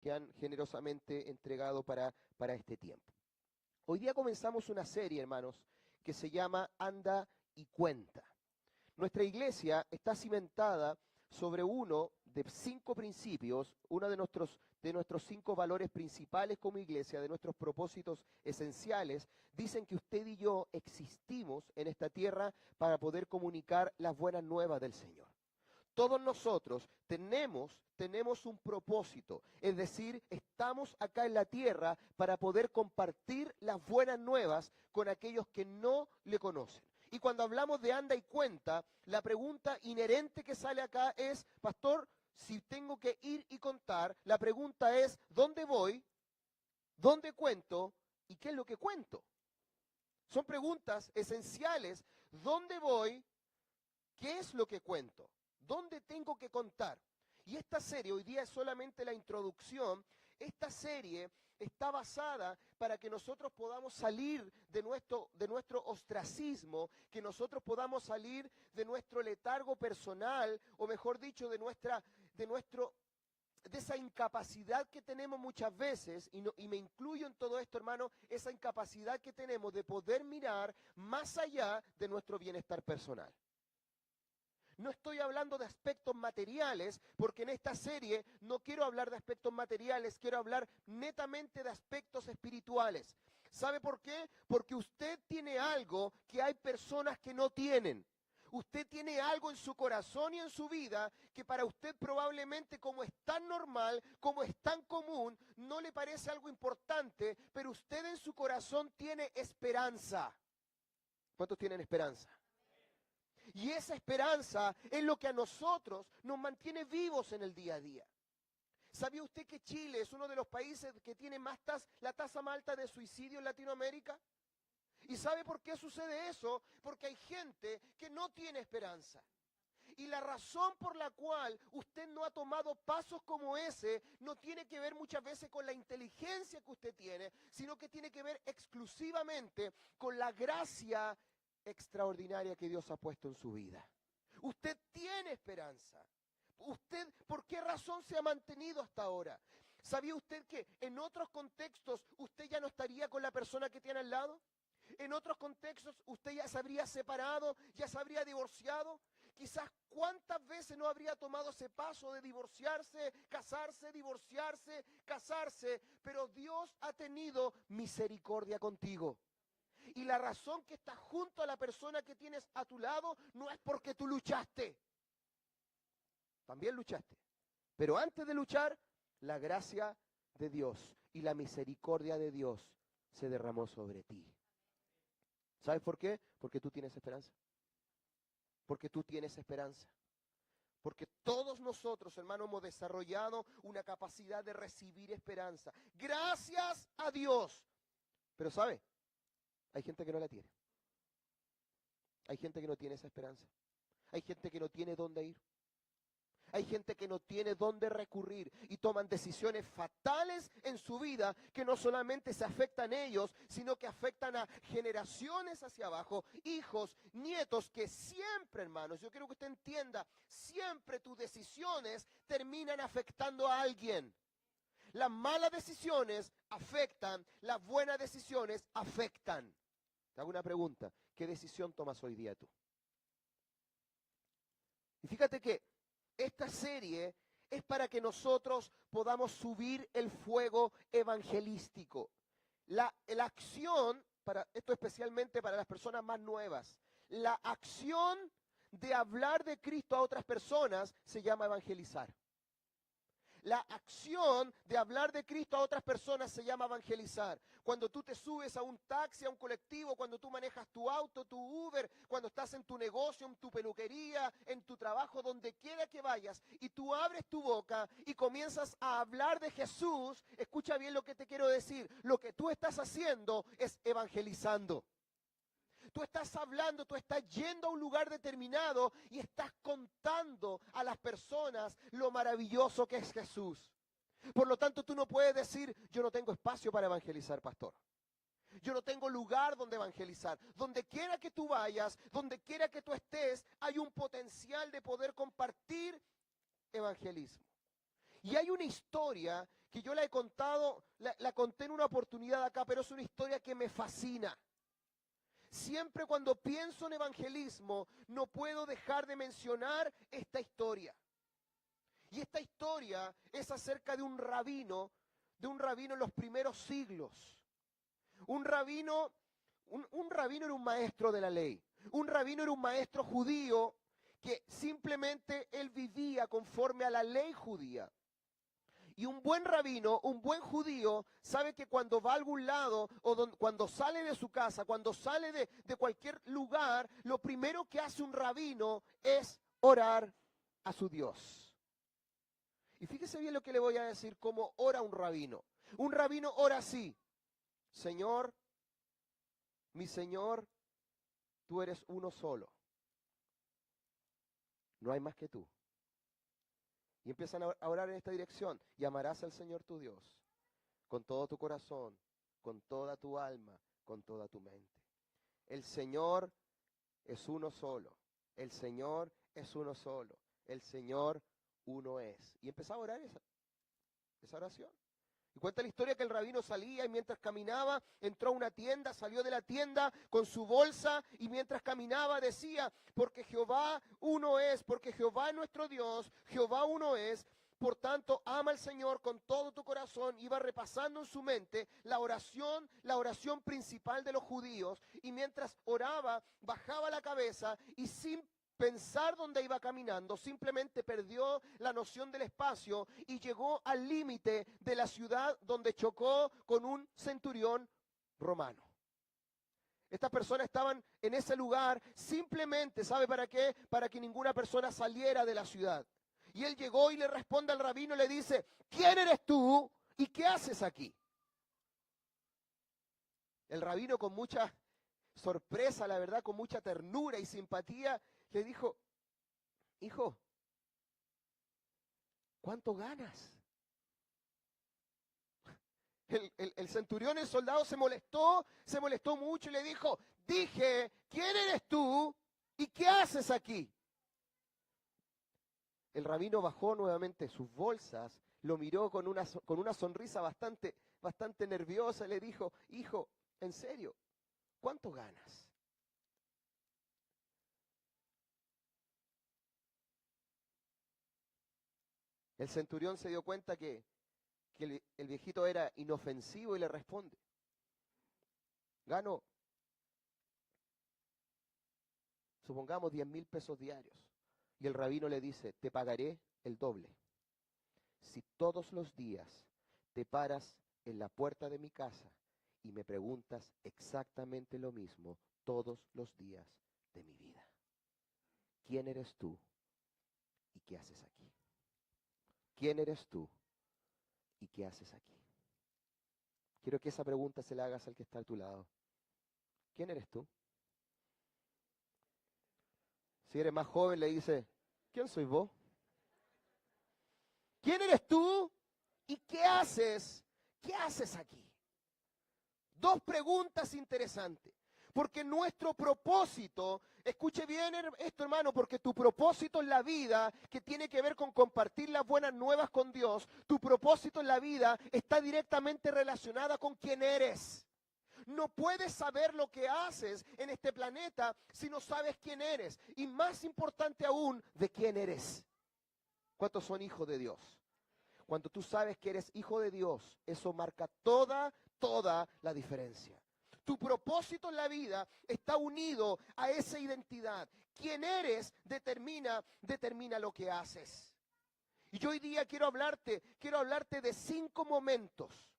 que han generosamente entregado para este tiempo. Hoy día comenzamos una serie, hermanos, que se llama Anda y Cuenta. Nuestra iglesia está cimentada sobre uno de 5 principios, uno de nuestros 5 valores principales como iglesia, de nuestros propósitos esenciales. Dicen que usted y yo existimos en esta tierra para poder comunicar las buenas nuevas del Señor. Todos nosotros tenemos un propósito, es decir, estamos acá en la tierra para poder compartir las buenas nuevas con aquellos que no le conocen. Y cuando hablamos de anda y cuenta, la pregunta inherente que sale acá es, pastor, si tengo que ir y contar, la pregunta es, ¿dónde voy? ¿Dónde cuento? ¿Y qué es lo que cuento? Son preguntas esenciales. ¿Dónde voy? ¿Qué es lo que cuento? ¿Dónde tengo que contar? Y esta serie, hoy día es solamente la introducción, esta serie está basada para que nosotros podamos salir de nuestro ostracismo, que nosotros podamos salir de nuestro letargo personal, o mejor dicho, de esa incapacidad que tenemos muchas veces, y me incluyo en todo esto, hermano, esa incapacidad que tenemos de poder mirar más allá de nuestro bienestar personal. No estoy hablando de aspectos materiales, porque en esta serie no quiero hablar de aspectos materiales, quiero hablar netamente de aspectos espirituales. ¿Sabe por qué? Porque usted tiene algo que hay personas que no tienen. Usted tiene algo en su corazón y en su vida que para usted probablemente, como es tan normal, como es tan común, no le parece algo importante, pero usted en su corazón tiene esperanza. ¿Cuántos tienen esperanza? Y esa esperanza es lo que a nosotros nos mantiene vivos en el día a día. ¿Sabía usted que Chile es uno de los países que tiene la tasa más alta de suicidio en Latinoamérica? ¿Y sabe por qué sucede eso? Porque hay gente que no tiene esperanza. Y la razón por la cual usted no ha tomado pasos como ese no tiene que ver muchas veces con la inteligencia que usted tiene, sino que tiene que ver exclusivamente con la gracia extraordinaria que Dios ha puesto en su vida. Usted tiene esperanza. ¿Usted por qué razón se ha mantenido hasta ahora? ¿Sabía usted que en otros contextos usted ya no estaría con la persona que tiene al lado? En otros contextos usted ya se habría separado, ya se habría divorciado. Quizás cuántas veces no habría tomado ese paso de divorciarse, divorciarse, casarse, pero Dios ha tenido misericordia contigo. Y la razón que estás junto a la persona que tienes a tu lado no es porque tú luchaste. También luchaste. Pero antes de luchar, la gracia de Dios y la misericordia de Dios se derramó sobre ti. ¿Sabes por qué? Porque tú tienes esperanza. Porque tú tienes esperanza. Porque todos nosotros, hermanos, hemos desarrollado una capacidad de recibir esperanza. Gracias a Dios. Pero ¿sabe? Hay gente que no la tiene. Hay gente que no tiene esa esperanza. Hay gente que no tiene dónde ir. Hay gente que no tiene dónde recurrir y toman decisiones fatales en su vida que no solamente se afectan a ellos, sino que afectan a generaciones hacia abajo, hijos, nietos, que siempre, hermanos, yo quiero que usted entienda, siempre tus decisiones terminan afectando a alguien. Las malas decisiones afectan, las buenas decisiones afectan. Te hago una pregunta, ¿qué decisión tomas hoy día tú? Y fíjate que esta serie es para que nosotros podamos subir el fuego evangelístico. La acción, esto especialmente para las personas más nuevas, la acción de hablar de Cristo a otras personas se llama evangelizar. La acción de hablar de Cristo a otras personas se llama evangelizar. Cuando tú te subes a un taxi, a un colectivo, cuando tú manejas tu auto, tu Uber, cuando estás en tu negocio, en tu peluquería, en tu trabajo, donde quiera que vayas, y tú abres tu boca y comienzas a hablar de Jesús, escucha bien lo que te quiero decir, lo que tú estás haciendo es evangelizando. Tú estás hablando, tú estás yendo a un lugar determinado y estás contando a las personas lo maravilloso que es Jesús. Por lo tanto, tú no puedes decir, yo no tengo espacio para evangelizar, pastor. Yo no tengo lugar donde evangelizar. Donde quiera que tú vayas, donde quiera que tú estés, hay un potencial de poder compartir evangelismo. Y hay una historia que yo la he contado, la conté en una oportunidad acá, pero es una historia que me fascina. Siempre cuando pienso en evangelismo, no puedo dejar de mencionar esta historia. Y esta historia es acerca de un rabino en los primeros siglos. Un rabino era un maestro de la ley. Un rabino era un maestro judío que simplemente él vivía conforme a la ley judía. Y un buen rabino, un buen judío, sabe que cuando va a algún lado o cuando sale de su casa, cuando sale de cualquier lugar, lo primero que hace un rabino es orar a su Dios. Y fíjese bien lo que le voy a decir, cómo ora un rabino. Un rabino ora así: Señor, mi Señor, tú eres uno solo. No hay más que tú. Y empiezan a orar en esta dirección. Y amarás al Señor tu Dios con todo tu corazón, con toda tu alma, con toda tu mente. El Señor es uno solo. El Señor es uno solo. El Señor uno es. Y empezaba a orar esa oración. Y cuenta la historia que el rabino salía y mientras caminaba entró a una tienda, salió de la tienda con su bolsa y mientras caminaba decía: porque Jehová uno es, porque Jehová es nuestro Dios, Jehová uno es. Por tanto, ama al Señor con todo tu corazón. Iba repasando en su mente la oración principal de los judíos. Y mientras oraba, bajaba la cabeza y sin pensar dónde iba caminando, simplemente perdió la noción del espacio y llegó al límite de la ciudad donde chocó con un centurión romano. Estas personas estaban en ese lugar simplemente, ¿sabe para qué? Para que ninguna persona saliera de la ciudad. Y él llegó y le responde al rabino y le dice: ¿quién eres tú y qué haces aquí? El rabino, con mucha sorpresa, la verdad, con mucha ternura y simpatía, le dijo: hijo, ¿cuánto ganas? El centurión, el soldado, se molestó mucho y le dijo: dije, ¿quién eres tú y qué haces aquí? El rabino bajó nuevamente sus bolsas, lo miró con una sonrisa bastante nerviosa y le dijo: hijo, en serio, ¿cuánto ganas? El centurión se dio cuenta que el viejito era inofensivo y le responde: gano, supongamos, 10,000 pesos diarios. Y el rabino le dice: te pagaré el doble si todos los días te paras en la puerta de mi casa y me preguntas exactamente lo mismo todos los días de mi vida. ¿Quién eres tú y qué haces aquí? ¿Quién eres tú y qué haces aquí? Quiero que esa pregunta se la hagas al que está a tu lado. ¿Quién eres tú? Si eres más joven, le dice: ¿quién soy vos? ¿Quién eres tú y qué haces? ¿Qué haces aquí? Dos preguntas interesantes. Porque nuestro propósito, escuche bien esto, hermano, porque tu propósito en la vida, que tiene que ver con compartir las buenas nuevas con Dios, tu propósito en la vida está directamente relacionada con quién eres. No puedes saber lo que haces en este planeta si no sabes quién eres. Y más importante aún, de quién eres. ¿Cuántos son hijos de Dios? Cuando tú sabes que eres hijo de Dios, eso marca toda la diferencia. Tu propósito en la vida está unido a esa identidad. Quién eres determina lo que haces. Y yo hoy día quiero hablarte de 5 momentos.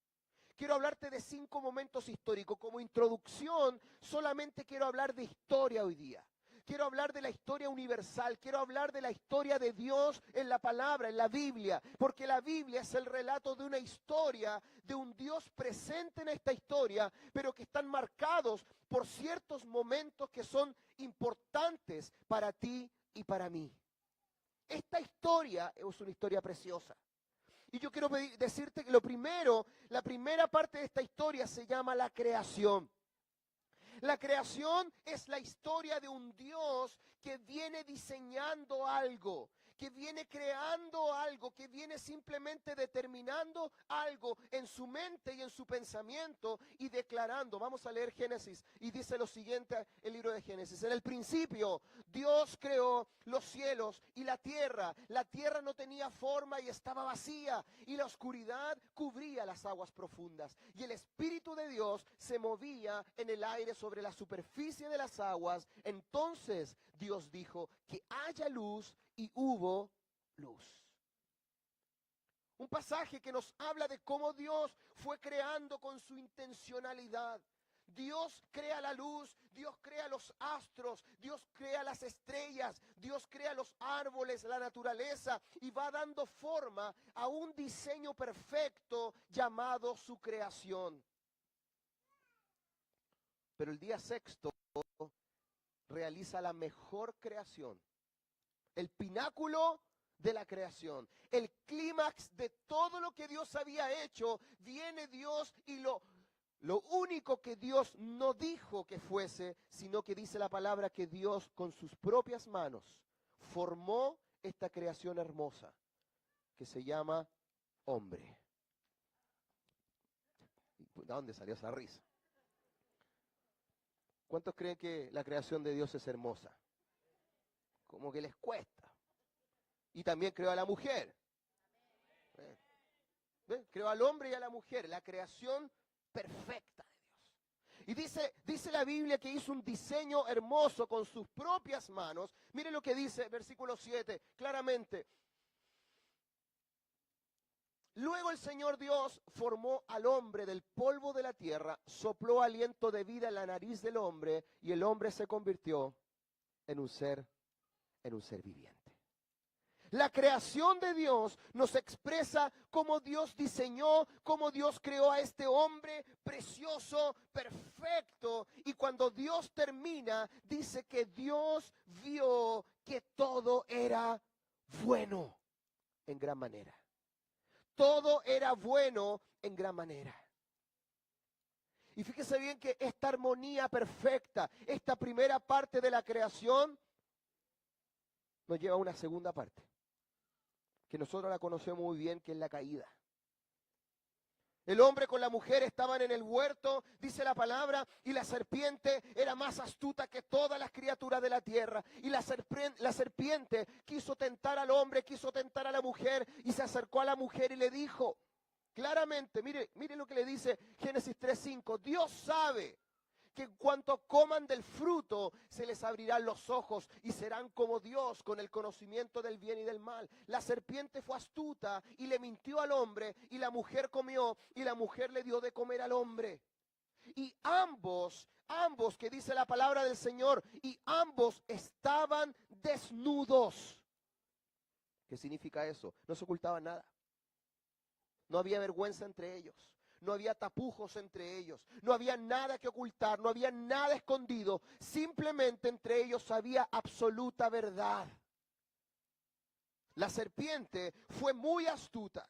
Quiero hablarte de 5 momentos históricos. Como introducción, solamente quiero hablar de historia hoy día. Quiero hablar de la historia universal, quiero hablar de la historia de Dios en la palabra, en la Biblia, porque la Biblia es el relato de una historia, de un Dios presente en esta historia, pero que están marcados por ciertos momentos que son importantes para ti y para mí. Esta historia es una historia preciosa. Y yo quiero decirte que la primera parte de esta historia se llama la creación. La creación es la historia de un Dios que viene diseñando algo, que viene creando algo, que viene simplemente determinando algo en su mente y en su pensamiento y declarando. Vamos a leer Génesis y dice lo siguiente el libro de Génesis. En el principio Dios creó los cielos y la tierra. La tierra no tenía forma y estaba vacía y la oscuridad cubría las aguas profundas. Y el Espíritu de Dios se movía en el aire sobre la superficie de las aguas. Entonces Dios dijo que haya luz y hubo luz. Un pasaje que nos habla de cómo Dios fue creando con su intencionalidad. Dios crea la luz, Dios crea los astros, Dios crea las estrellas, Dios crea los árboles, la naturaleza y va dando forma a un diseño perfecto llamado su creación. Pero el día sexto realiza la mejor creación, el pináculo de la creación, el clímax de todo lo que Dios había hecho. Viene Dios y lo único que Dios no dijo que fuese, sino que dice la palabra que Dios con sus propias manos formó esta creación hermosa que se llama hombre. ¿De dónde salió esa risa? ¿Cuántos creen que la creación de Dios es hermosa? Como que les cuesta. Y también creó a la mujer. ¿Ven? Creó al hombre y a la mujer, la creación perfecta de Dios. Y dice la Biblia que hizo un diseño hermoso con sus propias manos. Mire lo que dice versículo 7, claramente. Luego el Señor Dios formó al hombre del polvo de la tierra, sopló aliento de vida en la nariz del hombre y el hombre se convirtió en un ser viviente. La creación de Dios nos expresa cómo Dios diseñó, cómo Dios creó a este hombre precioso, perfecto. Y cuando Dios termina, dice que Dios vio que todo era bueno en gran manera. Todo era bueno en gran manera. Y fíjese bien que esta armonía perfecta, esta primera parte de la creación, nos lleva a una segunda parte, que nosotros la conocemos muy bien, que es la caída. El hombre con la mujer estaban en el huerto, dice la palabra, y la serpiente era más astuta que todas las criaturas de la tierra. Y la serpiente quiso tentar al hombre, quiso tentar a la mujer, y se acercó a la mujer y le dijo, claramente, mire lo que le dice Génesis 3:5, Dios sabe que en cuanto coman del fruto se les abrirán los ojos y serán como Dios con el conocimiento del bien y del mal. La serpiente fue astuta y le mintió al hombre y la mujer comió y la mujer le dio de comer al hombre. Y ambos que dice la palabra del Señor, y ambos estaban desnudos. ¿Qué significa eso? No se ocultaban nada. No había vergüenza entre ellos. No había tapujos entre ellos, no había nada que ocultar, no había nada escondido. Simplemente entre ellos había absoluta verdad. La serpiente fue muy astuta.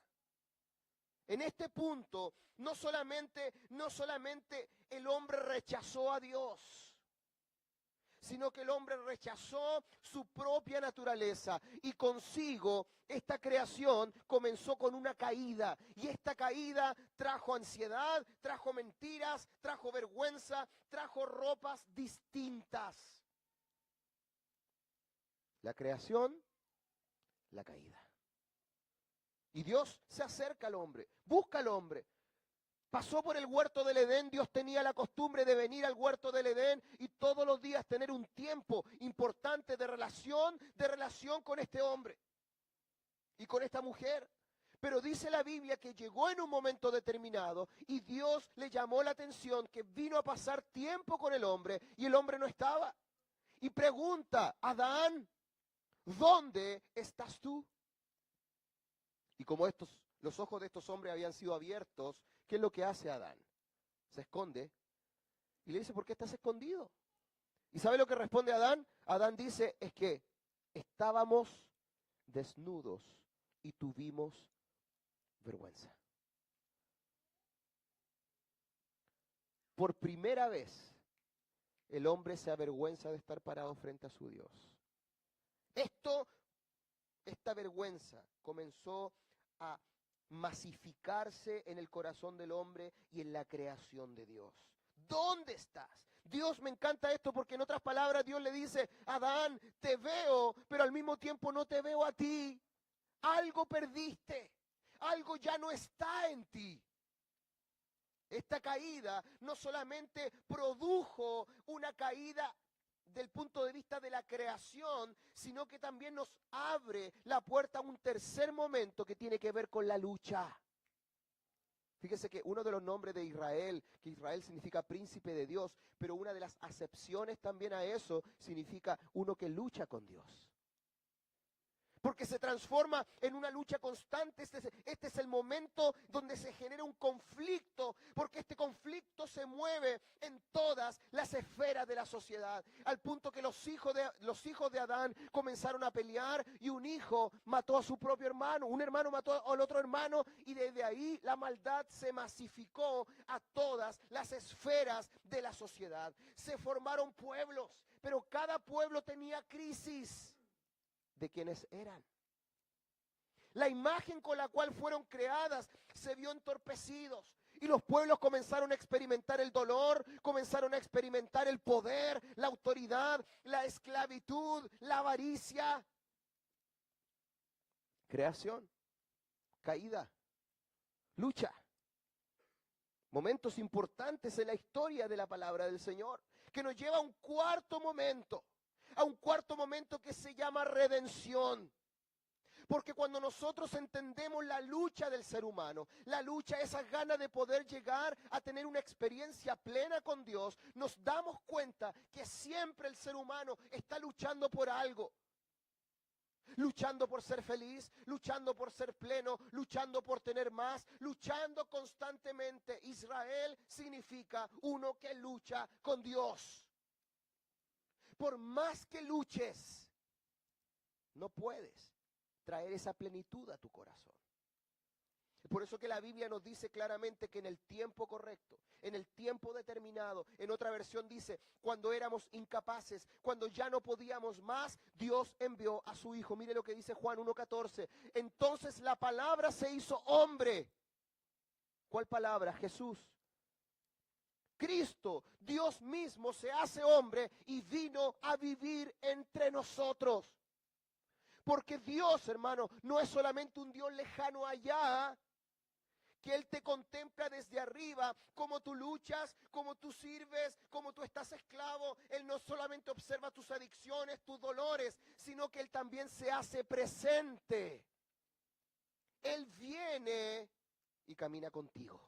En este punto, no solamente el hombre rechazó a Dios, sino que el hombre rechazó su propia naturaleza y consigo esta creación comenzó con una caída y esta caída trajo ansiedad, trajo mentiras, trajo vergüenza, trajo ropas distintas. La creación, la caída. Y Dios se acerca al hombre, busca al hombre. Pasó por el huerto del Edén, Dios tenía la costumbre de venir al huerto del Edén y todos los días tener un tiempo importante de relación con este hombre y con esta mujer. Pero dice la Biblia que llegó en un momento determinado y Dios le llamó la atención que vino a pasar tiempo con el hombre y el hombre no estaba. Y pregunta, Adán, ¿dónde estás tú? Y como los ojos de estos hombres habían sido abiertos, ¿qué es lo que hace Adán? Se esconde y le dice, ¿por qué estás escondido? ¿Y sabe lo que responde Adán? Adán dice, es que estábamos desnudos y tuvimos vergüenza. Por primera vez, el hombre se avergüenza de estar parado frente a su Dios. Esto esta vergüenza comenzó a masificarse en el corazón del hombre y en la creación de Dios. ¿Dónde estás? Dios, me encanta esto porque en otras palabras Dios le dice, Adán, te veo, pero al mismo tiempo no te veo a ti. Algo perdiste, algo ya no está en ti. Esta caída no solamente produjo una caída del punto de vista de la creación, sino que también nos abre la puerta a un tercer momento que tiene que ver con la lucha. Fíjese que uno de los nombres de Israel, que Israel significa príncipe de Dios, pero una de las acepciones también a eso significa uno que lucha con Dios. Porque se transforma en una lucha constante. Este es el momento donde se genera un conflicto, porque este conflicto se mueve en todas las esferas de la sociedad, al punto que los hijos de Adán comenzaron a pelear y un hijo mató a su propio hermano, un hermano mató al otro hermano y desde ahí la maldad se masificó a todas las esferas de la sociedad. Se formaron pueblos, pero cada pueblo tenía crisis de quienes eran. La imagen con la cual fueron creadas se vio entorpecidos y los pueblos comenzaron a experimentar el dolor, comenzaron a experimentar el poder, la autoridad, la esclavitud, la avaricia. Creación, caída, lucha. Momentos importantes en la historia de la palabra del Señor, que nos lleva a un cuarto momento que se llama redención. Porque cuando nosotros entendemos la lucha del ser humano, la lucha, esas ganas de poder llegar a tener una experiencia plena con Dios, nos damos cuenta que siempre el ser humano está luchando por algo. Luchando por ser feliz, luchando por ser pleno, luchando por tener más, luchando constantemente. Israel significa uno que lucha con Dios. Por más que luches, no puedes traer esa plenitud a tu corazón. Por eso que la Biblia nos dice claramente que en el tiempo correcto, en el tiempo determinado, en otra versión dice, cuando éramos incapaces, cuando ya no podíamos más, Dios envió a su Hijo. Mire lo que dice Juan 1:14. Entonces la palabra se hizo hombre. ¿Cuál palabra? Jesús. Cristo, Dios mismo se hace hombre y vino a vivir entre nosotros. Porque Dios, hermano, no es solamente un Dios lejano allá, que Él te contempla desde arriba, cómo tú luchas, cómo tú sirves, cómo tú estás esclavo. Él no solamente observa tus adicciones, tus dolores, sino que Él también se hace presente. Él viene y camina contigo.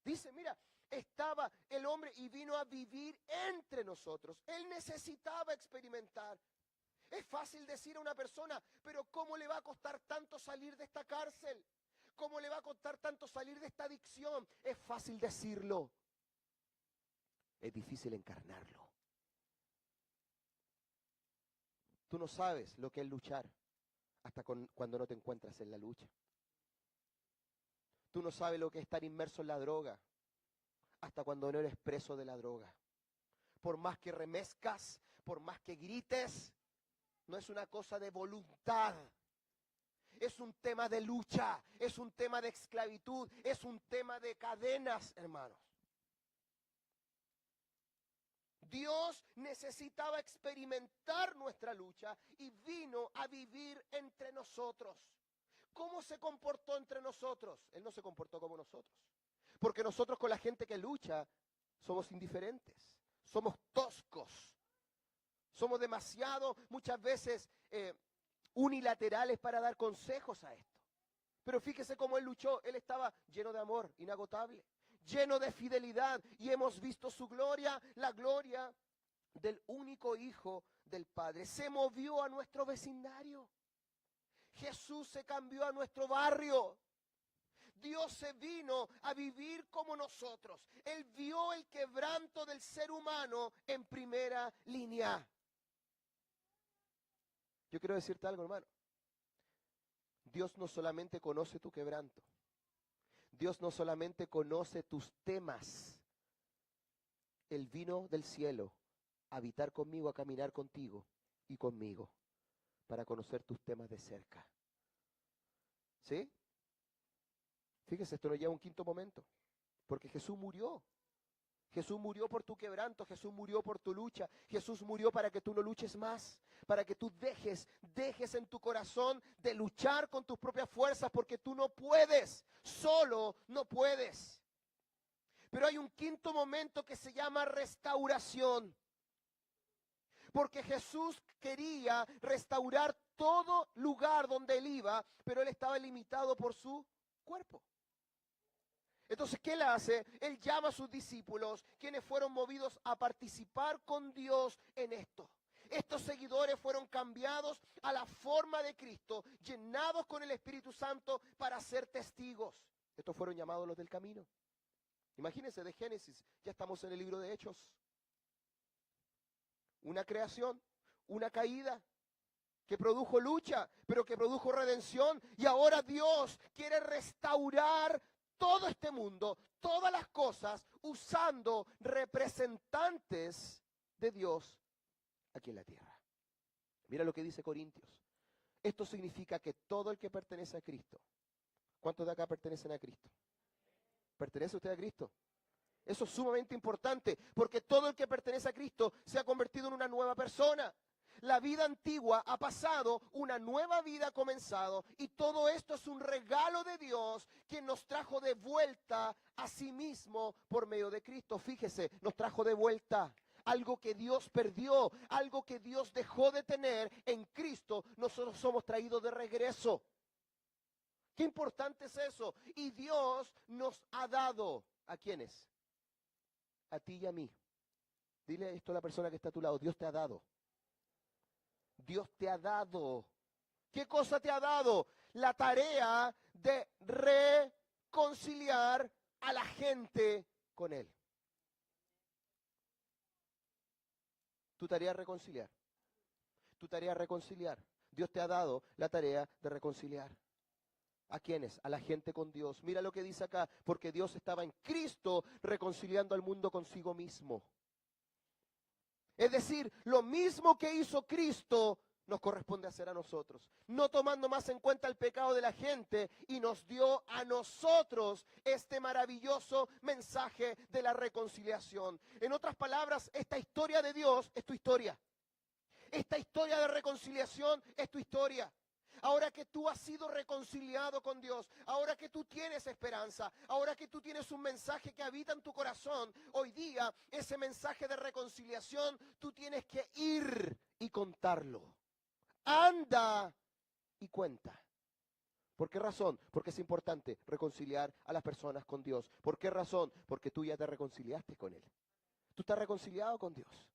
Dice, mira, estaba el hombre y vino a vivir entre nosotros. Él necesitaba experimentar. Es fácil decir a una persona, pero ¿cómo le va a costar tanto salir de esta cárcel? ¿Cómo le va a costar tanto salir de esta adicción? Es fácil decirlo. Es difícil encarnarlo. Tú no sabes lo que es luchar hasta cuando no te encuentras en la lucha. Tú no sabes lo que es estar inmerso en la droga hasta cuando no eres preso de la droga. Por más que remezcas, por más que grites, no es una cosa de voluntad. Es un tema de lucha, es un tema de esclavitud, es un tema de cadenas, hermanos. Dios necesitaba experimentar nuestra lucha y vino a vivir entre nosotros. ¿Cómo se comportó entre nosotros? Él no se comportó como nosotros. Porque nosotros con la gente que lucha somos indiferentes, somos toscos, somos demasiado, muchas veces, unilaterales para dar consejos a esto. Pero fíjese cómo Él luchó. Él estaba lleno de amor, inagotable, lleno de fidelidad, y hemos visto su gloria, la gloria del único Hijo del Padre. Se movió a nuestro vecindario. Jesús se cambió a nuestro barrio. Dios se vino a vivir como nosotros. Él vio el quebranto del ser humano en primera línea. Yo quiero decirte algo, hermano. Dios no solamente conoce tu quebranto. Dios no solamente conoce tus temas. Él vino del cielo a habitar conmigo, a caminar contigo y conmigo. para conocer tus temas de cerca. ¿Sí? Fíjese, esto nos lleva a un quinto momento, porque Jesús murió. Jesús murió por tu quebranto, Jesús murió por tu lucha, Jesús murió para que tú no luches más, para que tú dejes en tu corazón de luchar con tus propias fuerzas, porque tú no puedes, solo no puedes. Pero hay un quinto momento que se llama restauración, porque Jesús quería restaurar todo lugar donde él iba, pero él estaba limitado por su cuerpo. Entonces, ¿qué él hace? Él llama a sus discípulos, quienes fueron movidos a participar con Dios en esto. Estos seguidores fueron cambiados a la forma de Cristo, llenados con el Espíritu Santo para ser testigos. Estos fueron llamados los del camino. Imagínense, de Génesis, ya estamos en el libro de Hechos. Una creación, una caída, que produjo lucha, pero que produjo redención. Y ahora Dios quiere restaurar todo este mundo, todas las cosas, usando representantes de Dios aquí en la tierra. Mira lo que dice Corintios. Esto significa que todo el que pertenece a Cristo, ¿cuántos de acá pertenecen a Cristo? ¿Pertenece usted a Cristo? Eso es sumamente importante, porque todo el que pertenece a Cristo se ha convertido en una nueva persona. La vida antigua ha pasado, una nueva vida ha comenzado, y todo esto es un regalo de Dios que nos trajo de vuelta a sí mismo por medio de Cristo. Fíjese, nos trajo de vuelta algo que Dios perdió, algo que Dios dejó de tener en Cristo. Nosotros somos traídos de regreso. Qué importante es eso. Y Dios nos ha dado, ¿a quiénes? A ti y a mí. Dile esto a la persona que está a tu lado. Dios te ha dado. Dios te ha dado. ¿Qué cosa te ha dado? La tarea de reconciliar a la gente con Él. Tu tarea es reconciliar. Tu tarea es reconciliar. Dios te ha dado la tarea de reconciliar. ¿A quiénes? A la gente con Dios. Mira lo que dice acá, porque Dios estaba en Cristo reconciliando al mundo consigo mismo. Es decir, lo mismo que hizo Cristo nos corresponde hacer a nosotros, no tomando más en cuenta el pecado de la gente, y nos dio a nosotros este maravilloso mensaje de la reconciliación. En otras palabras, esta historia de Dios es tu historia. Esta historia de reconciliación es tu historia. Ahora que tú has sido reconciliado con Dios, ahora que tú tienes esperanza, ahora que tú tienes un mensaje que habita en tu corazón, hoy día ese mensaje de reconciliación tú tienes que ir y contarlo. Anda y cuenta. ¿Por qué razón? Porque es importante reconciliar a las personas con Dios. ¿Por qué razón? Porque tú ya te reconciliaste con Él. Tú estás reconciliado con Dios.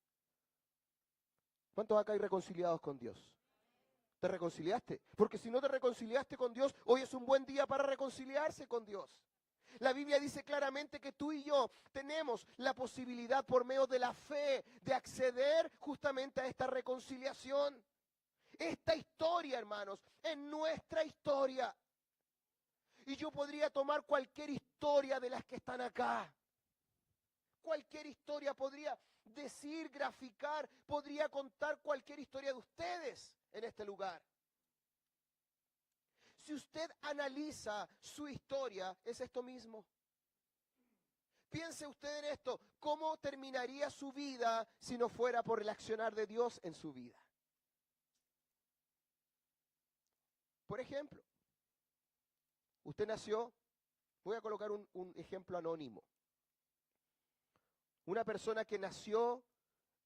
¿Cuántos acá hay reconciliados con Dios? ¿Te reconciliaste? Porque si no te reconciliaste con Dios, hoy es un buen día para reconciliarse con Dios. La Biblia dice claramente que tú y yo tenemos la posibilidad por medio de la fe de acceder justamente a esta reconciliación. Esta historia, hermanos, es nuestra historia. Y yo podría tomar cualquier historia de las que están acá. Cualquier historia podría decir, graficar, podría contar cualquier historia de ustedes en este lugar. Si usted analiza su historia, es esto mismo. Piense usted en esto, ¿cómo terminaría su vida si no fuera por el accionar de Dios en su vida? Por ejemplo, usted nació, voy a colocar un ejemplo anónimo. Una persona que nació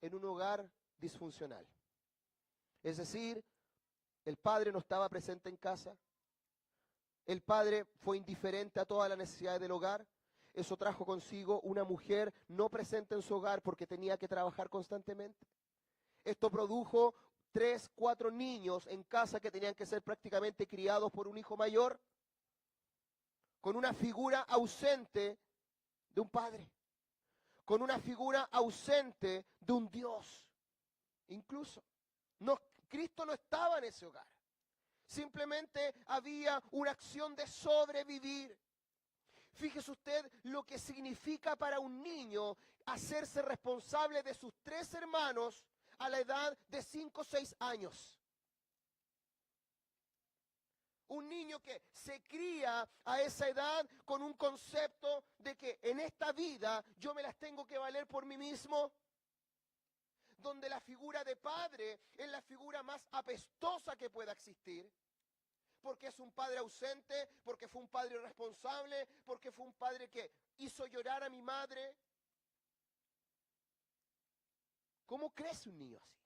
en un hogar disfuncional. Es decir, el padre no estaba presente en casa, el padre fue indiferente a todas las necesidades del hogar. Eso trajo consigo una mujer no presente en su hogar porque tenía que trabajar constantemente. Esto produjo 3, 4 niños en casa que tenían que ser prácticamente criados por un hijo mayor, con una figura ausente de un padre, con una figura ausente de un Dios. Incluso, Cristo no estaba en ese hogar. Simplemente había una acción de sobrevivir. Fíjese usted lo que significa para un niño hacerse responsable de sus 3 hermanos a la edad de 5 o 6 años. Un niño que se cría a esa edad con un concepto de que en esta vida yo me las tengo que valer por mí mismo, donde la figura de padre es la figura más apestosa que pueda existir, porque es un padre ausente, porque fue un padre irresponsable, porque fue un padre que hizo llorar a mi madre. ¿Cómo crece un niño así?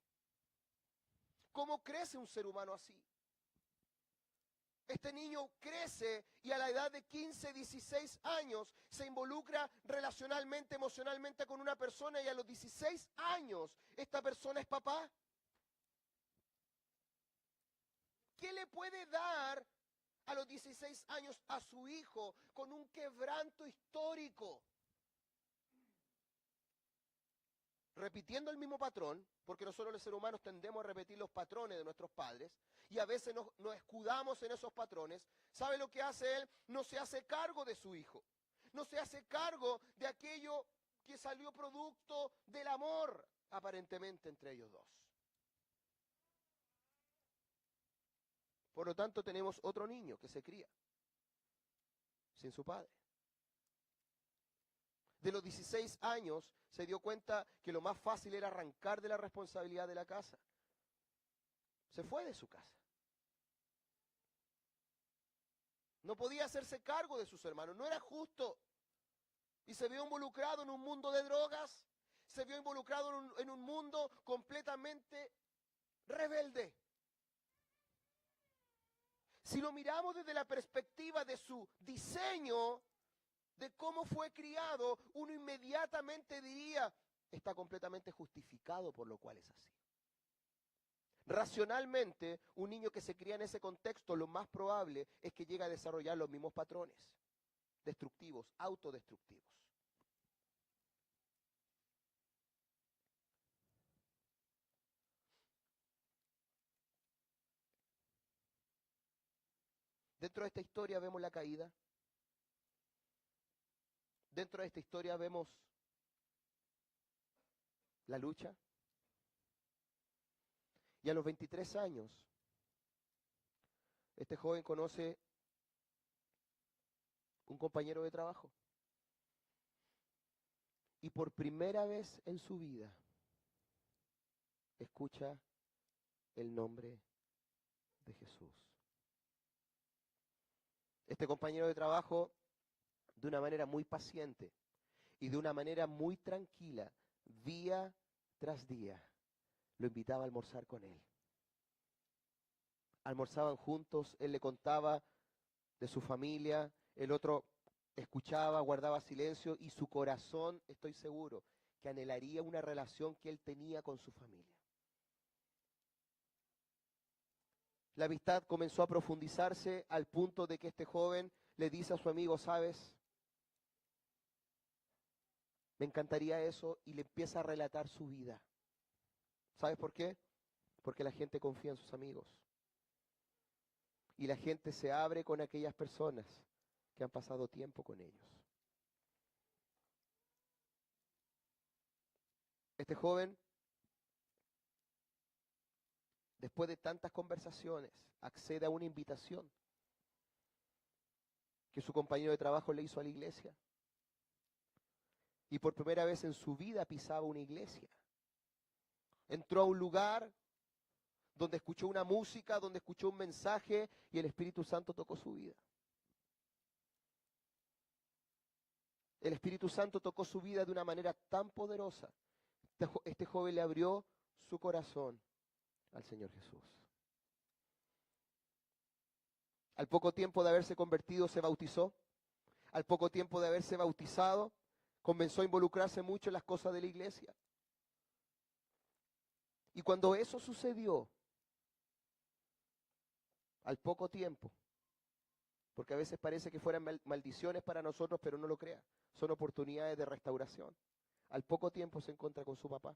¿Cómo crece un ser humano así? Este niño crece y a la edad de 15, 16 años se involucra relacionalmente, emocionalmente con una persona y a los 16 años esta persona es papá. ¿Qué le puede dar a los 16 años a su hijo con un quebranto histórico? Repitiendo el mismo patrón, porque nosotros los seres humanos tendemos a repetir los patrones de nuestros padres, y a veces nos escudamos en esos patrones. ¿Sabe lo que hace él? No se hace cargo de su hijo, no se hace cargo de aquello que salió producto del amor, aparentemente, entre ellos dos. Por lo tanto, tenemos otro niño que se cría sin su padre. De los 16 años se dio cuenta que lo más fácil era arrancar de la responsabilidad de la casa. Se fue de su casa. No podía hacerse cargo de sus hermanos, no era justo. Y se vio involucrado en un mundo de drogas, se vio involucrado en un mundo completamente rebelde. Si lo miramos desde la perspectiva de su diseño, de cómo fue criado, uno inmediatamente diría, está completamente justificado por lo cual es así. Racionalmente, un niño que se cría en ese contexto, lo más probable es que llegue a desarrollar los mismos patrones destructivos, autodestructivos. Dentro de esta historia vemos la caída. Dentro de esta historia vemos la lucha. Y a los 23 años, este joven conoce un compañero de trabajo. Y por primera vez en su vida, escucha el nombre de Jesús. Este compañero de trabajo, de una manera muy paciente y de una manera muy tranquila, día tras día, lo invitaba a almorzar con él. Almorzaban juntos, él le contaba de su familia, el otro escuchaba, guardaba silencio y su corazón, estoy seguro, que anhelaría una relación que él tenía con su familia. La amistad comenzó a profundizarse al punto de que este joven le dice a su amigo, ¿sabes? Me encantaría eso, y le empieza a relatar su vida. ¿Sabes por qué? Porque la gente confía en sus amigos. Y la gente se abre con aquellas personas que han pasado tiempo con ellos. Este joven, después de tantas conversaciones, accede a una invitación que su compañero de trabajo le hizo a la iglesia. Y por primera vez en su vida pisaba una iglesia. Entró a un lugar donde escuchó una música, donde escuchó un mensaje y el Espíritu Santo tocó su vida. El Espíritu Santo tocó su vida de una manera tan poderosa. Este joven le abrió su corazón al Señor Jesús. Al poco tiempo de haberse convertido, se bautizó. Al poco tiempo de haberse bautizado, comenzó a involucrarse mucho en las cosas de la iglesia. Y cuando eso sucedió, al poco tiempo, porque a veces parece que fueran maldiciones para nosotros, pero no lo crea, son oportunidades de restauración. Al poco tiempo se encuentra con su papá.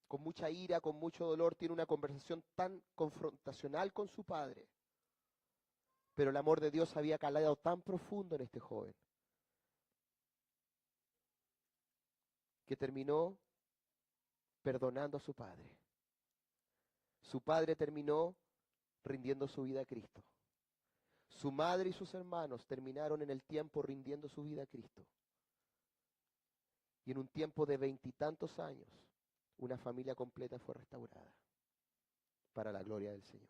Con mucha ira, con mucho dolor, tiene una conversación tan confrontacional con su padre. Pero el amor de Dios había calado tan profundo en este joven que terminó perdonando a su padre. Su padre terminó rindiendo su vida a Cristo. Su madre y sus hermanos terminaron en el tiempo rindiendo su vida a Cristo. Y en un tiempo de 20 y tantos años, una familia completa fue restaurada para la gloria del Señor.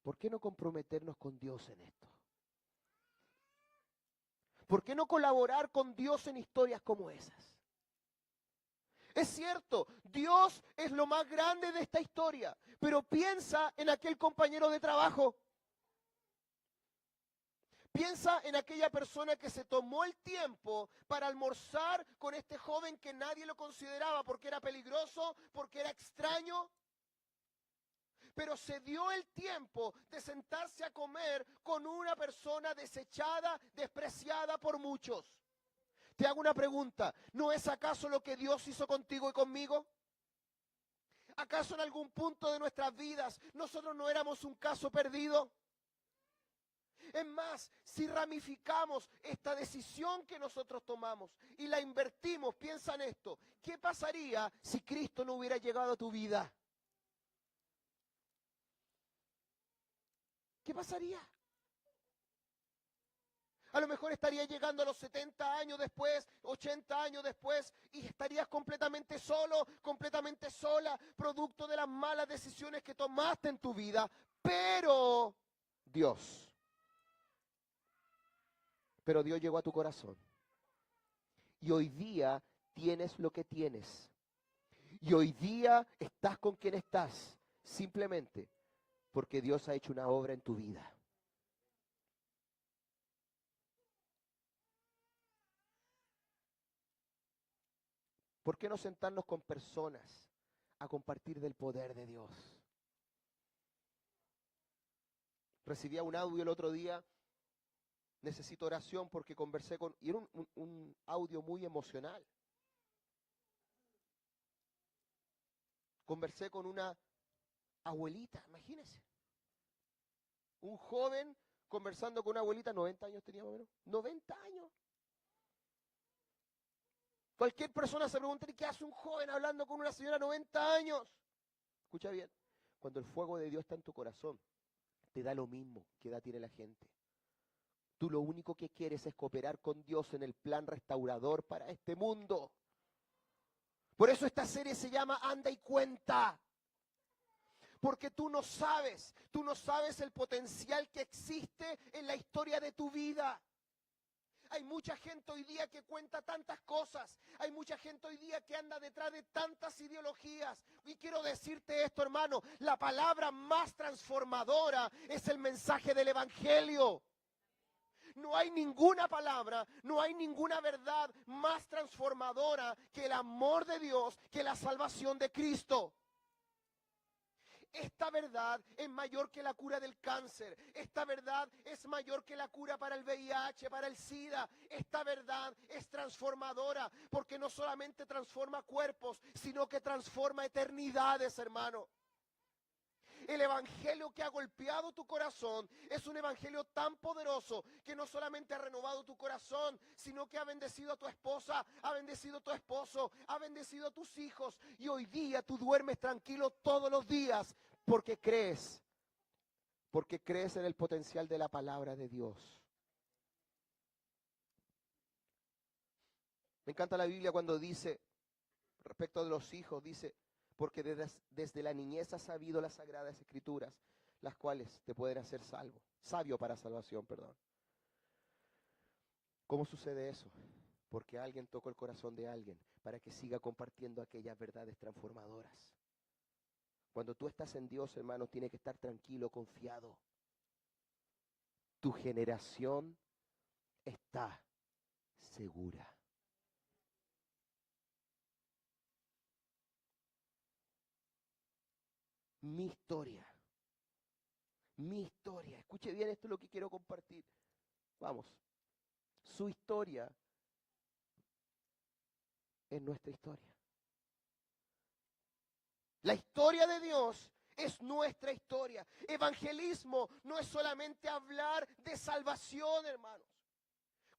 ¿Por qué no comprometernos con Dios en esto? ¿Por qué no colaborar con Dios en historias como esas? Es cierto, Dios es lo más grande de esta historia, pero piensa en aquel compañero de trabajo. Piensa en aquella persona que se tomó el tiempo para almorzar con este joven que nadie lo consideraba porque era peligroso, porque era extraño. Pero se dio el tiempo de sentarse a comer con una persona desechada, despreciada por muchos. Te hago una pregunta, ¿no es acaso lo que Dios hizo contigo y conmigo? ¿Acaso en algún punto de nuestras vidas nosotros no éramos un caso perdido? Es más, si ramificamos esta decisión que nosotros tomamos y la invertimos, piensa en esto, ¿qué pasaría si Cristo no hubiera llegado a tu vida? ¿Qué pasaría? A lo mejor estarías llegando a los 70 años después, 80 años después, y estarías completamente solo, completamente sola, producto de las malas decisiones que tomaste en tu vida. Pero Dios llegó a tu corazón. Y hoy día tienes lo que tienes. Y hoy día estás con quien estás, simplemente porque Dios ha hecho una obra en tu vida. ¿Por qué no sentarnos con personas a compartir del poder de Dios? Recibía un audio el otro día, necesito oración porque conversé con... Y era un audio muy emocional. Conversé con una abuelita, imagínense. Un joven conversando con una abuelita, 90 años tenía más o menos. 90 años. Cualquier persona se preguntaría, ¿qué hace un joven hablando con una señora de 90 años? Escucha bien, cuando el fuego de Dios está en tu corazón, te da lo mismo que edad tiene la gente. Tú lo único que quieres es cooperar con Dios en el plan restaurador para este mundo. Por eso esta serie se llama Anda y Cuenta. Porque tú no sabes el potencial que existe en la historia de tu vida. Hay mucha gente hoy día que cuenta tantas cosas. Hay mucha gente hoy día que anda detrás de tantas ideologías. Y quiero decirte esto, hermano. La palabra más transformadora es el mensaje del Evangelio. No hay ninguna palabra, no hay ninguna verdad más transformadora que el amor de Dios, que la salvación de Cristo. Esta verdad es mayor que la cura del cáncer. Esta verdad es mayor que la cura para el VIH, para el SIDA. Esta verdad es transformadora porque no solamente transforma cuerpos, sino que transforma eternidades, hermano. El evangelio que ha golpeado tu corazón es un evangelio tan poderoso que no solamente ha renovado tu corazón, sino que ha bendecido a tu esposa, ha bendecido a tu esposo, ha bendecido a tus hijos. Y hoy día tú duermes tranquilo todos los días porque crees en el potencial de la palabra de Dios. Me encanta la Biblia cuando dice, respecto de los hijos, dice, porque desde la niñez has sabido las sagradas escrituras, las cuales te pueden hacer sabio para salvación, perdón. ¿Cómo sucede eso? Porque alguien tocó el corazón de alguien para que siga compartiendo aquellas verdades transformadoras. Cuando tú estás en Dios, hermano, tienes que estar tranquilo, confiado. Tu generación está segura. Mi historia, escuche bien, esto es lo que quiero compartir. Vamos, su historia es nuestra historia. La historia de Dios es nuestra historia. Evangelismo no es solamente hablar de salvación, hermanos.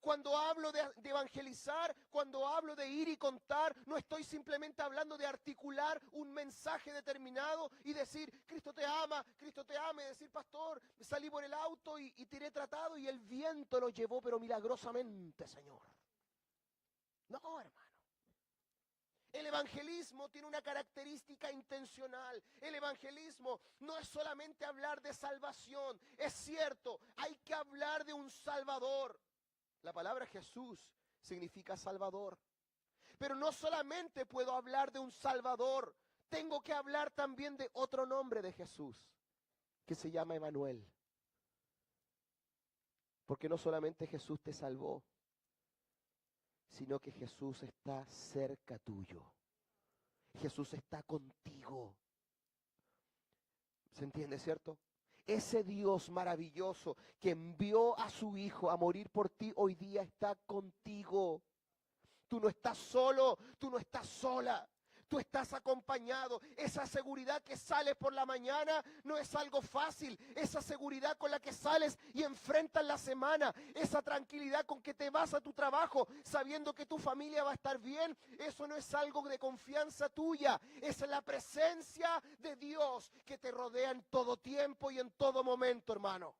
Cuando hablo de evangelizar, cuando hablo de ir y contar, no estoy simplemente hablando de articular un mensaje determinado y decir, Cristo te ama, y decir, pastor, salí por el auto y tiré tratado y el viento lo llevó, pero milagrosamente, Señor. No, hermano. El evangelismo tiene una característica intencional. El evangelismo no es solamente hablar de salvación. Es cierto, hay que hablar de un Salvador. La palabra Jesús significa Salvador. Pero no solamente puedo hablar de un Salvador, tengo que hablar también de otro nombre de Jesús, que se llama Emmanuel. Porque no solamente Jesús te salvó, sino que Jesús está cerca tuyo. Jesús está contigo. ¿Se entiende, cierto? Ese Dios maravilloso que envió a su Hijo a morir por ti, hoy día está contigo. Tú no estás solo, tú no estás sola. Tú estás acompañado. Esa seguridad que sales por la mañana no es algo fácil. Esa seguridad con la que sales y enfrentas la semana. Esa tranquilidad con que te vas a tu trabajo sabiendo que tu familia va a estar bien. Eso no es algo de confianza tuya. Es la presencia de Dios que te rodea en todo tiempo y en todo momento, hermano.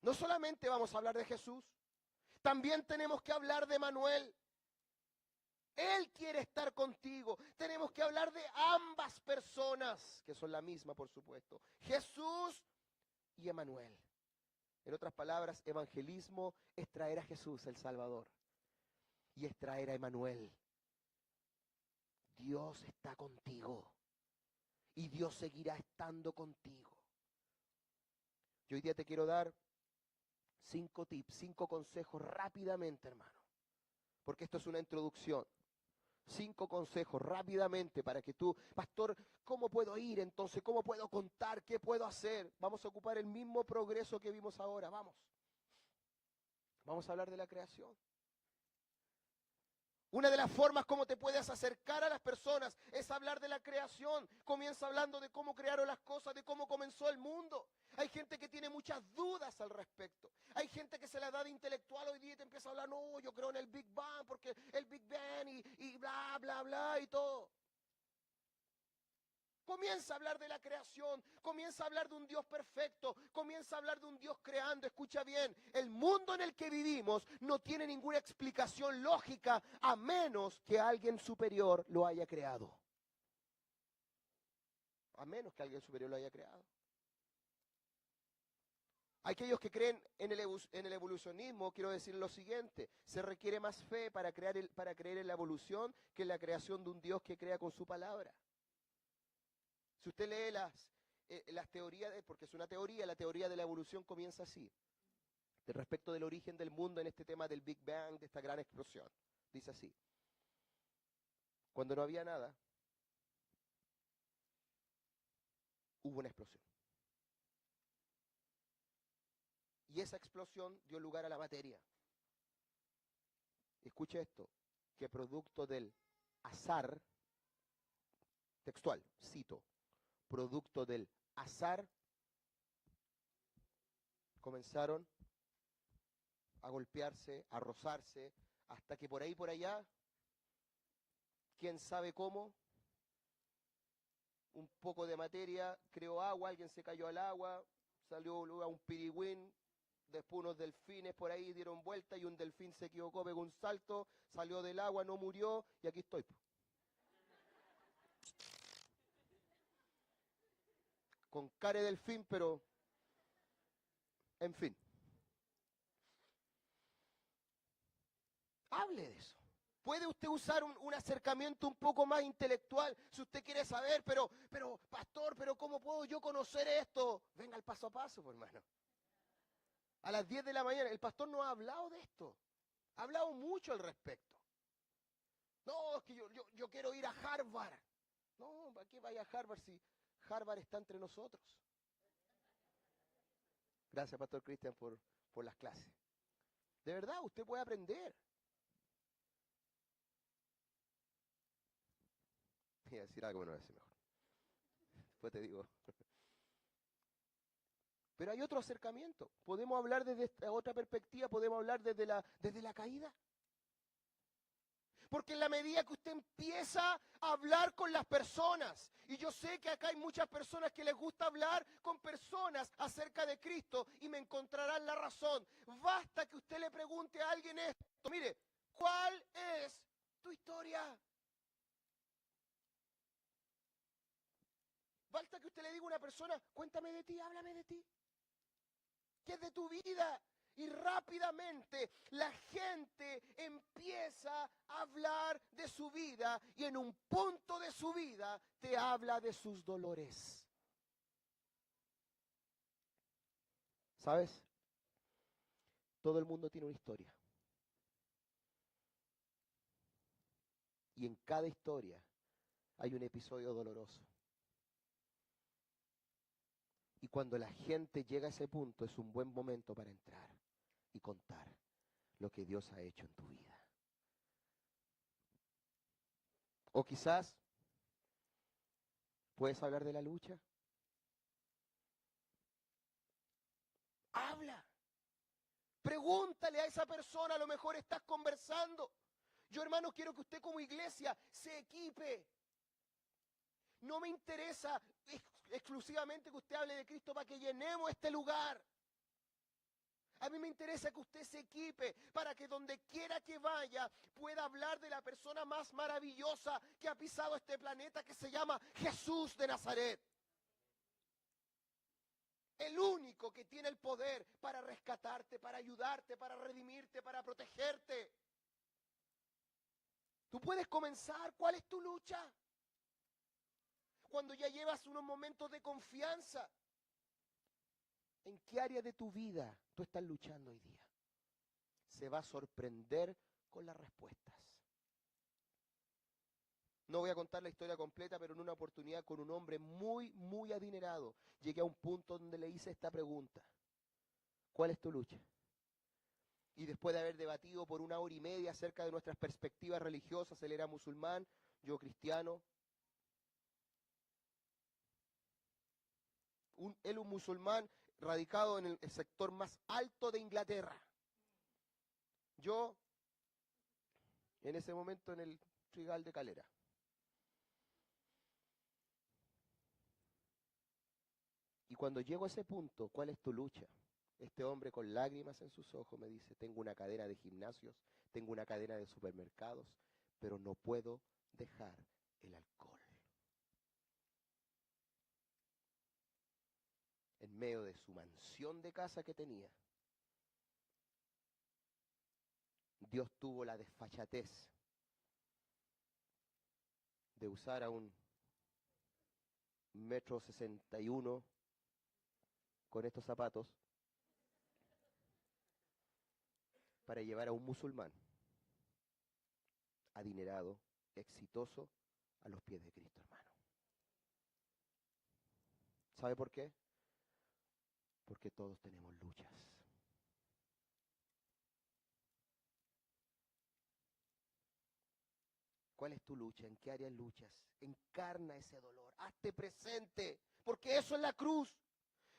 No solamente vamos a hablar de Jesús. También tenemos que hablar de Manuel. Él quiere estar contigo. Tenemos que hablar de ambas personas, que son la misma, por supuesto. Jesús y Emmanuel. En otras palabras, evangelismo es traer a Jesús, el Salvador. Y es traer a Emmanuel. Dios está contigo. Y Dios seguirá estando contigo. Yo hoy día te quiero dar 5 tips, 5 consejos rápidamente, hermano. Porque esto es una introducción. 5 consejos rápidamente para que tú, pastor, ¿cómo puedo ir entonces? ¿Cómo puedo contar? ¿Qué puedo hacer? Vamos a ocupar el mismo progreso que vimos ahora, vamos. Vamos a hablar de la creación. Una de las formas como te puedes acercar a las personas es hablar de la creación. Comienza hablando de cómo crearon las cosas, de cómo comenzó el mundo. Hay gente que tiene muchas dudas al respecto. Hay gente que se la da de intelectual hoy día y te empieza a hablar, no, yo creo en el Big Bang, porque el Big Bang y bla, bla, bla y todo. Comienza a hablar de la creación, comienza a hablar de un Dios perfecto, comienza a hablar de un Dios creando. Escucha bien, el mundo en el que vivimos no tiene ninguna explicación lógica a menos que alguien superior lo haya creado. A menos que alguien superior lo haya creado. Aquellos que creen en el evolucionismo, quiero decir lo siguiente, se requiere más fe para creer en la evolución que en la creación de un Dios que crea con su palabra. Si usted lee las teorías, porque es una teoría, la teoría de la evolución comienza así. Respecto del origen del mundo en este tema del Big Bang, de esta gran explosión. Dice así. Cuando no había nada, hubo una explosión. Y esa explosión dio lugar a la materia. Escuche esto, que producto del azar, textual, cito, producto del azar, comenzaron a golpearse, a rozarse, hasta que por ahí, por allá, quién sabe cómo, un poco de materia creó agua, alguien se cayó al agua, salió luego a un pirigüín, después unos delfines por ahí dieron vuelta y un delfín se equivocó, pegó un salto, salió del agua, no murió y aquí estoy. Con cara de delfín, pero en fin. Hable de eso. Puede usted usar un acercamiento un poco más intelectual si usted quiere saber, pero, pastor, pero ¿cómo puedo yo conocer esto? Venga al paso a paso, pues, hermano. A las 10 de la mañana, el pastor no ha hablado de esto. Ha hablado mucho al respecto. No, es que yo quiero ir a Harvard. No, ¿para qué vaya a Harvard si Harvard está entre nosotros? Gracias, pastor Cristian, por las clases. De verdad, usted puede aprender. Voy a decir algo, bueno, a decir mejor. Después te digo. Pero hay otro acercamiento. Podemos hablar desde esta otra perspectiva, podemos hablar desde la caída. Porque en la medida que usted empieza a hablar con las personas, y yo sé que acá hay muchas personas que les gusta hablar con personas acerca de Cristo y me encontrarán la razón. Basta que usted le pregunte a alguien esto, mire, ¿cuál es tu historia? Basta que usted le diga a una persona, cuéntame de ti, háblame de ti. ¿Qué es de tu vida? Y rápidamente la gente empieza a hablar de su vida y en un punto de su vida te habla de sus dolores. ¿Sabes? Todo el mundo tiene una historia. Y en cada historia hay un episodio doloroso. Y cuando la gente llega a ese punto es un buen momento para entrar y contar lo que Dios ha hecho en tu vida. O quizás puedes hablar de la lucha. Habla. Pregúntale a esa persona, a lo mejor estás conversando. Yo, hermano, quiero que usted como iglesia se equipe. No me interesa exclusivamente que usted hable de Cristo para que llenemos este lugar. A mí me interesa que usted se equipe para que donde quiera que vaya pueda hablar de la persona más maravillosa que ha pisado este planeta, que se llama Jesús de Nazaret. El único que tiene el poder para rescatarte, para ayudarte, para redimirte, para protegerte. Tú puedes comenzar. ¿Cuál es tu lucha? Cuando ya llevas unos momentos de confianza, ¿en qué área de tu vida tú estás luchando hoy día? Se va a sorprender con las respuestas. No voy a contar la historia completa, pero en una oportunidad con un hombre muy, muy adinerado, llegué a un punto donde le hice esta pregunta. ¿Cuál es tu lucha? Y después de haber debatido por 1 hora y media acerca de nuestras perspectivas religiosas, él era musulmán, yo cristiano, él un musulmán radicado en el sector más alto de Inglaterra. Yo, en ese momento, en el Trigal de Calera. Y cuando llego a ese punto, ¿cuál es tu lucha? Este hombre con lágrimas en sus ojos me dice, tengo una cadena de gimnasios, tengo una cadena de supermercados, pero no puedo dejar el alcohol. En medio de su mansión de casa que tenía, Dios tuvo la desfachatez de usar a un 1,61 m con estos zapatos para llevar a un musulmán adinerado, exitoso, a los pies de Cristo, hermano. ¿Sabe por qué? Porque todos tenemos luchas. ¿Cuál es tu lucha? ¿En qué áreas luchas? Encarna ese dolor, hazte presente, porque eso es la cruz.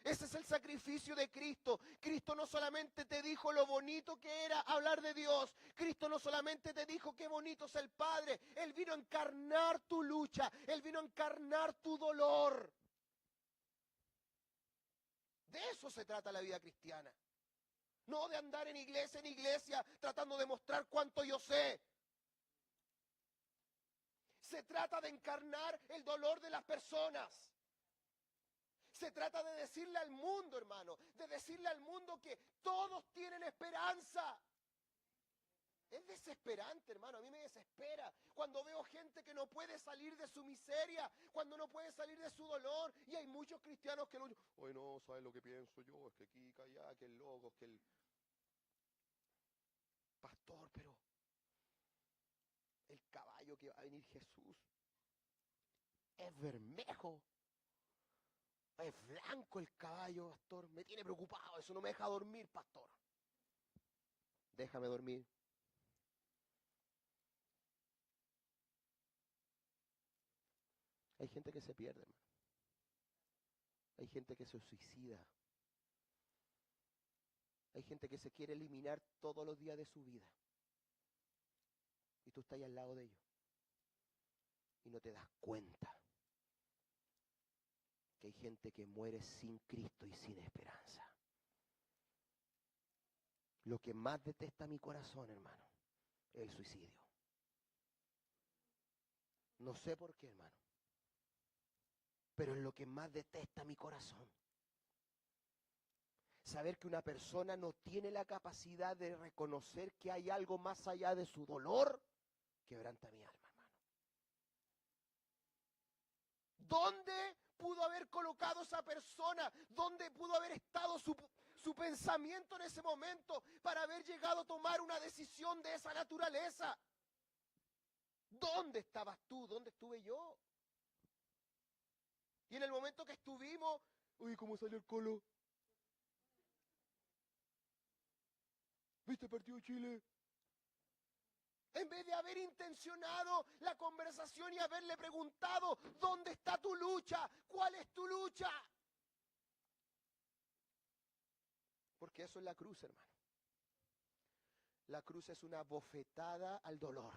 Ese es el sacrificio de Cristo. Cristo no solamente te dijo lo bonito que era hablar de Dios. Cristo no solamente te dijo qué bonito es el Padre. Él vino a encarnar tu lucha. Él vino a encarnar tu dolor. De eso se trata la vida cristiana. No de andar en iglesia, tratando de mostrar cuánto yo sé. Se trata de encarnar el dolor de las personas. Se trata de decirle al mundo, hermano, de decirle al mundo que todos tienen esperanza. Es desesperante, hermano, a mí me desespera cuando veo gente que no puede salir de su miseria, cuando no puede salir de su dolor, y hay muchos cristianos que lo... Oye, no, ¿sabes lo que pienso yo? Es que aquí, que allá, que el loco, que el... Pastor, pero el caballo que va a venir Jesús es bermejo. Es blanco el caballo, pastor. Me tiene preocupado. Eso no me deja dormir, pastor. Déjame dormir. Hay gente que se pierde, hermano. Hay gente que se suicida Hay gente que se quiere eliminar todos los días de su vida. Y tú estás ahí al lado de ellos. Y no te das cuenta que hay gente que muere sin Cristo y sin esperanza. Lo que más detesta mi corazón, hermano, es el suicidio. No sé por qué, hermano, pero es lo que más detesta mi corazón. Saber que una persona no tiene la capacidad de reconocer que hay algo más allá de su dolor, quebranta mi alma, hermano. ¿Dónde pudo haber colocado esa persona? ¿Dónde pudo haber estado su pensamiento en ese momento para haber llegado a tomar una decisión de esa naturaleza? ¿Dónde estabas tú? ¿Dónde estuve yo? Y en el momento que estuvimos, uy, ¿cómo salió el Colo? ¿Viste el partido de Chile? En vez de haber intencionado la conversación y haberle preguntado, ¿dónde está tu lucha? ¿Cuál es tu lucha? Porque eso es la cruz, hermano. La cruz es una bofetada al dolor.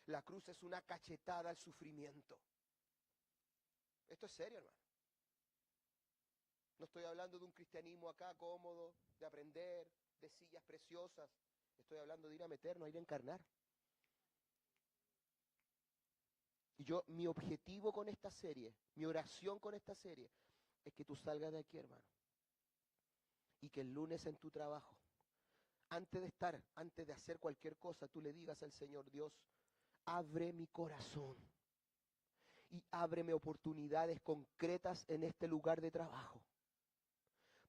La cruz es una cachetada al sufrimiento. Esto es serio, hermano. No estoy hablando de un cristianismo acá cómodo, de aprender, de sillas preciosas. Estoy hablando de ir a meternos, a ir a encarnar. Y mi objetivo con esta serie, mi oración con esta serie, es que tú salgas de aquí, hermano. Y que el lunes en tu trabajo, antes de hacer cualquier cosa, tú le digas al Señor, Dios, abre mi corazón y ábreme oportunidades concretas en este lugar de trabajo,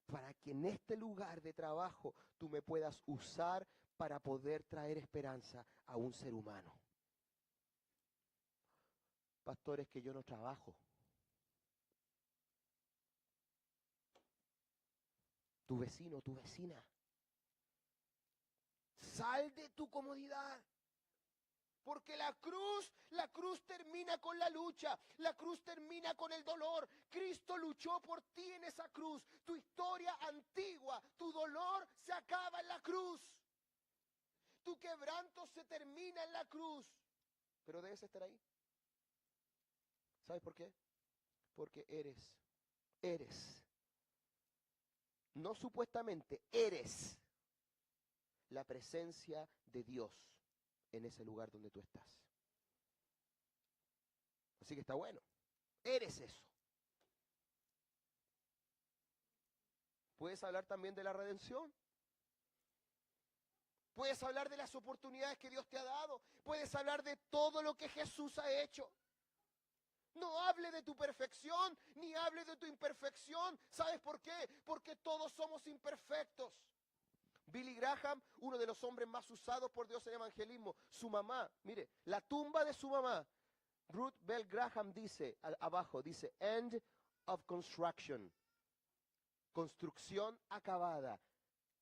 para que en este lugar de trabajo tú me puedas usar para poder traer esperanza a un ser humano. Pastores, que yo no trabajo. Tu vecino, tu vecina. Sal de tu comodidad. Porque la cruz termina con la lucha, la cruz termina con el dolor. Cristo luchó por ti en esa cruz. Tu historia antigua, tu dolor se acaba en la cruz. Tu quebranto se termina en la cruz. Pero debes estar ahí. ¿Sabes por qué? Porque eres, no supuestamente, eres la presencia de Dios en ese lugar donde tú estás. Así que está bueno. Eres eso. Puedes hablar también de la redención. Puedes hablar de las oportunidades que Dios te ha dado. Puedes hablar de todo lo que Jesús ha hecho. No hable de tu perfección, ni hable de tu imperfección. ¿Sabes por qué? Porque todos somos imperfectos. Billy Graham, uno de los hombres más usados por Dios en evangelismo, su mamá, mire, la tumba de su mamá, Ruth Bell Graham dice, abajo, dice, end of construction, construcción acabada,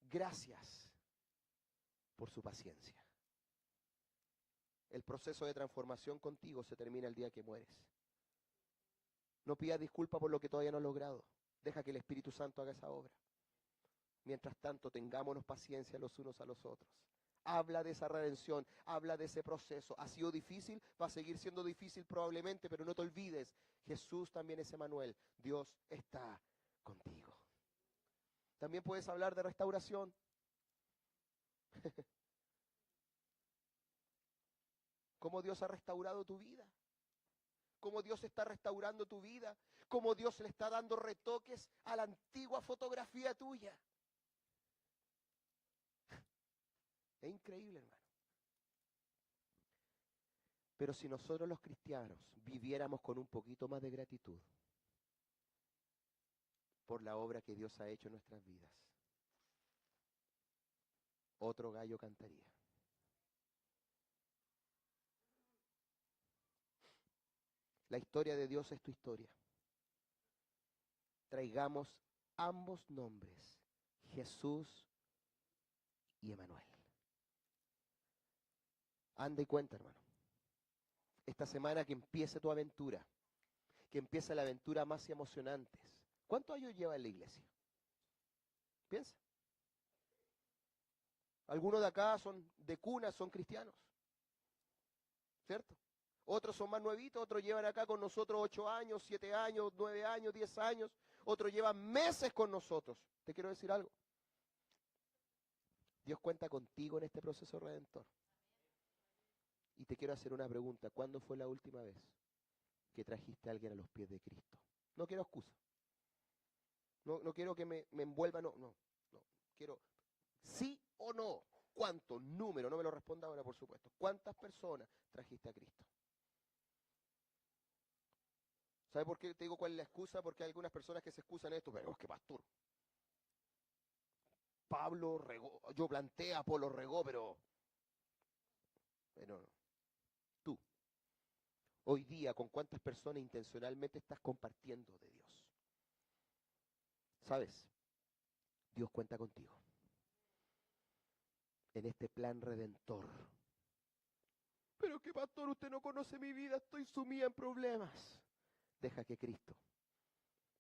gracias por su paciencia. El proceso de transformación contigo se termina el día que mueres. No pidas disculpas por lo que todavía no has logrado. Deja que el Espíritu Santo haga esa obra. Mientras tanto, tengámonos paciencia los unos a los otros. Habla de esa redención, habla de ese proceso. Ha sido difícil, va a seguir siendo difícil probablemente, pero no te olvides, Jesús también es Emmanuel. Dios está contigo. También puedes hablar de restauración. Cómo Dios ha restaurado tu vida. Cómo Dios está restaurando tu vida. Cómo Dios le está dando retoques a la antigua fotografía tuya. Es increíble, hermano. Pero si nosotros los cristianos viviéramos con un poquito más de gratitud por la obra que Dios ha hecho en nuestras vidas, otro gallo cantaría. La historia de Dios es tu historia. Traigamos ambos nombres, Jesús y Emmanuel. Anda y cuenta, hermano. Esta semana que empiece tu aventura, que empiece la aventura más emocionante. ¿Cuántos años lleva en la iglesia? Piensa. Algunos de acá son de cuna, son cristianos, ¿cierto? Otros son más nuevitos, otros llevan acá con nosotros 8 años, 7 años, 9 años, 10 años. Otros llevan meses con nosotros. Te quiero decir algo. Dios cuenta contigo en este proceso redentor. Y te quiero hacer una pregunta. ¿Cuándo fue la última vez que trajiste a alguien a los pies de Cristo? No quiero excusa. No quiero que me envuelva, no. Quiero sí o no. ¿Cuánto? Número, no me lo responda ahora, por supuesto. ¿Cuántas personas trajiste a Cristo? ¿Sabe por qué te digo cuál es la excusa? Porque hay algunas personas que se excusan esto, pero es que pastor, Pablo regó, yo planté, Apolo regó, pero no. Tú, hoy día, ¿con cuántas personas intencionalmente estás compartiendo de Dios? ¿Sabes? Dios cuenta contigo en este plan redentor. Pero que pastor, usted no conoce mi vida, estoy sumida en problemas. Deja que Cristo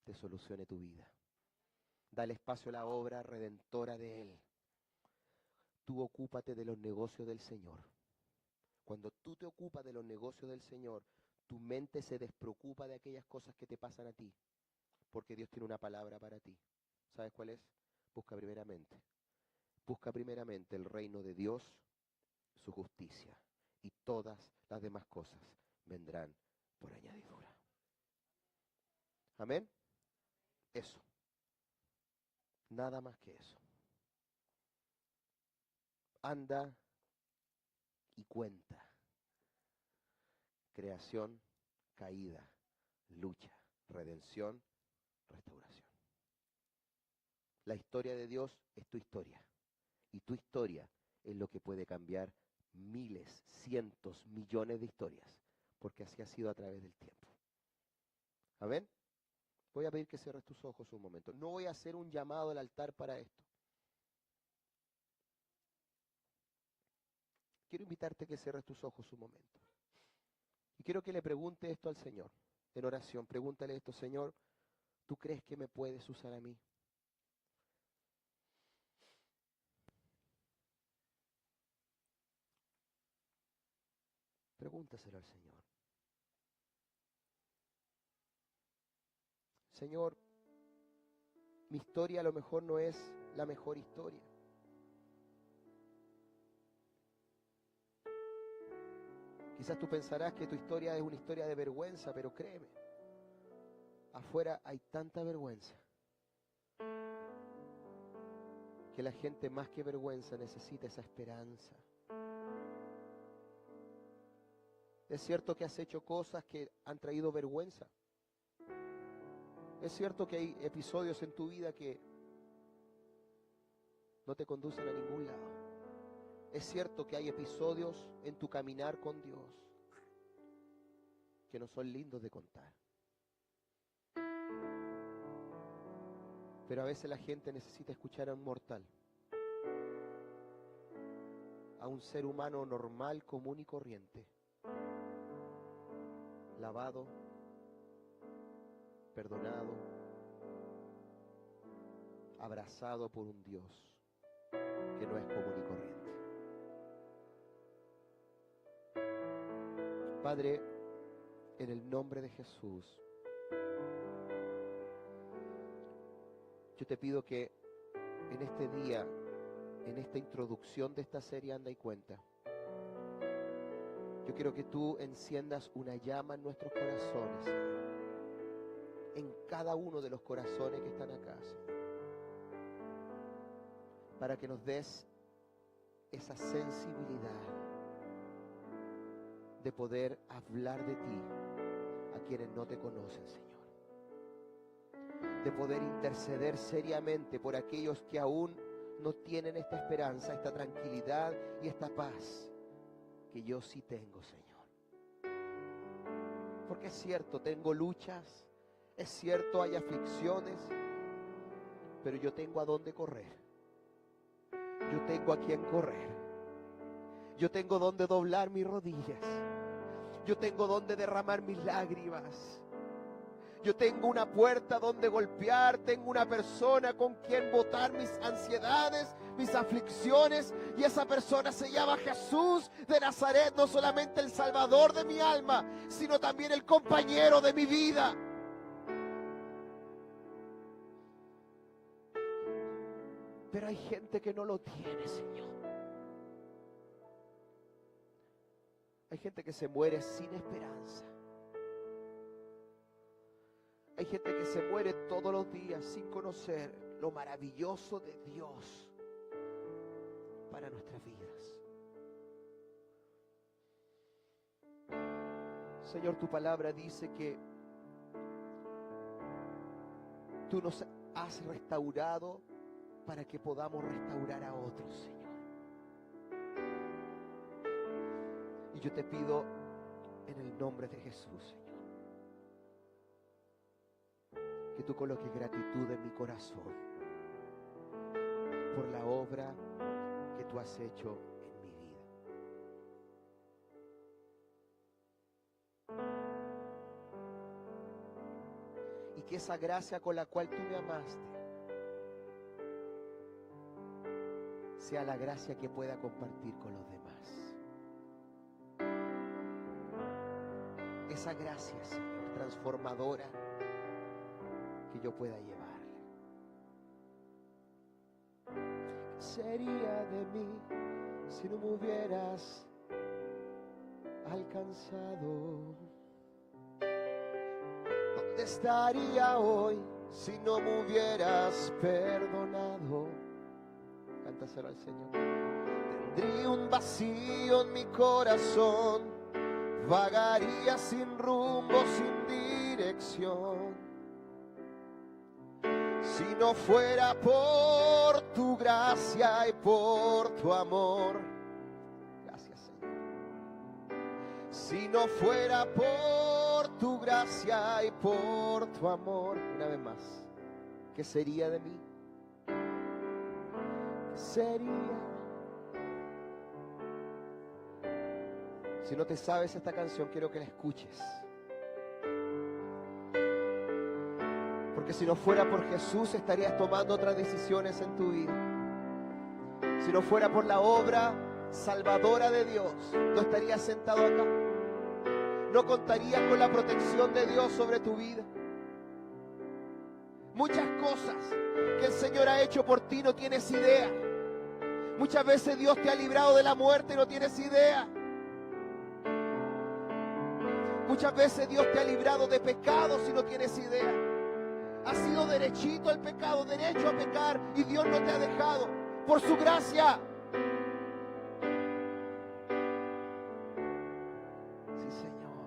te solucione tu vida. Dale espacio a la obra redentora de Él. Tú ocúpate de los negocios del Señor. Cuando tú te ocupas de los negocios del Señor, tu mente se despreocupa de aquellas cosas que te pasan a ti, porque Dios tiene una palabra para ti. ¿Sabes cuál es? Busca primeramente el reino de Dios, su justicia, y todas las demás cosas vendrán por añadidura. Amén. Eso. Nada más que eso. Anda y cuenta. Creación, caída, lucha, redención, restauración. La historia de Dios es tu historia. Y tu historia es lo que puede cambiar miles, cientos, millones de historias. Porque así ha sido a través del tiempo. Amén. Voy a pedir que cierres tus ojos un momento. No voy a hacer un llamado al altar para esto. Quiero invitarte a que cierres tus ojos un momento. Y quiero que le pregunte esto al Señor. En oración, pregúntale esto: Señor, ¿tú crees que me puedes usar a mí? Pregúntaselo al Señor. Señor, mi historia a lo mejor no es la mejor historia. Quizás tú pensarás que tu historia es una historia de vergüenza, pero créeme, afuera hay tanta vergüenza que la gente más que vergüenza necesita esa esperanza. Es cierto que has hecho cosas que han traído vergüenza. Es cierto que hay episodios en tu vida que no te conducen a ningún lado. Es cierto que hay episodios en tu caminar con Dios que no son lindos de contar. Pero a veces la gente necesita escuchar a un mortal, a un ser humano normal, común y corriente, lavado, perdonado, abrazado por un Dios que no es común y corriente. Padre, en el nombre de Jesús, yo te pido que en este día, en esta introducción de esta serie Anda y Cuenta, yo quiero que tú enciendas una llama en nuestros corazones, Señor, en cada uno de los corazones que están acá, Señor, para que nos des esa sensibilidad de poder hablar de ti a quienes no te conocen, Señor. De poder interceder seriamente por aquellos que aún no tienen esta esperanza, esta tranquilidad y esta paz que yo sí tengo, Señor. Porque es cierto, tengo luchas, es cierto, hay aflicciones, pero yo tengo a dónde correr. Yo tengo a quien correr. Yo tengo donde doblar mis rodillas. Yo tengo donde derramar mis lágrimas. Yo tengo una puerta donde golpear, tengo una persona con quien botar mis ansiedades, mis aflicciones, y esa persona se llama Jesús de Nazaret, no solamente el Salvador de mi alma, sino también el compañero de mi vida. Pero hay gente que no lo tiene, Señor. Hay gente que se muere sin esperanza. Hay gente que se muere todos los días sin conocer lo maravilloso de Dios para nuestras vidas. Señor, tu palabra dice que tú nos has restaurado para que podamos restaurar a otros, Señor. Y yo te pido en el nombre de Jesús, Señor, que tú coloques gratitud en mi corazón por la obra que tú has hecho en mi vida. Y que esa gracia con la cual tú me amaste sea la gracia que pueda compartir con los demás. Esa gracia, Señor, transformadora, que yo pueda llevarla. ¿Qué sería de mí si no me hubieras alcanzado? ¿Dónde estaría hoy si no me hubieras perdonado? Cántaselo al Señor. Tendría un vacío en mi corazón, vagaría sin rumbo, sin dirección. Si no fuera por tu gracia y por tu amor. Gracias, Señor. Si no fuera por tu gracia y por tu amor. Una vez más, ¿qué sería de mí? ¿Qué sería? Si no te sabes esta canción, quiero que la escuches. Porque si no fuera por Jesús, estarías tomando otras decisiones en tu vida. Si no fuera por la obra salvadora de Dios, no estarías sentado acá. No contarías con la protección de Dios sobre tu vida. Muchas cosas que el Señor ha hecho por ti no tienes idea. Muchas veces Dios te ha librado de la muerte y no tienes idea. Muchas veces Dios te ha librado de pecados y no tienes idea. Has sido derechito al pecado, derecho a pecar, y Dios no te ha dejado por su gracia. Sí, Señor.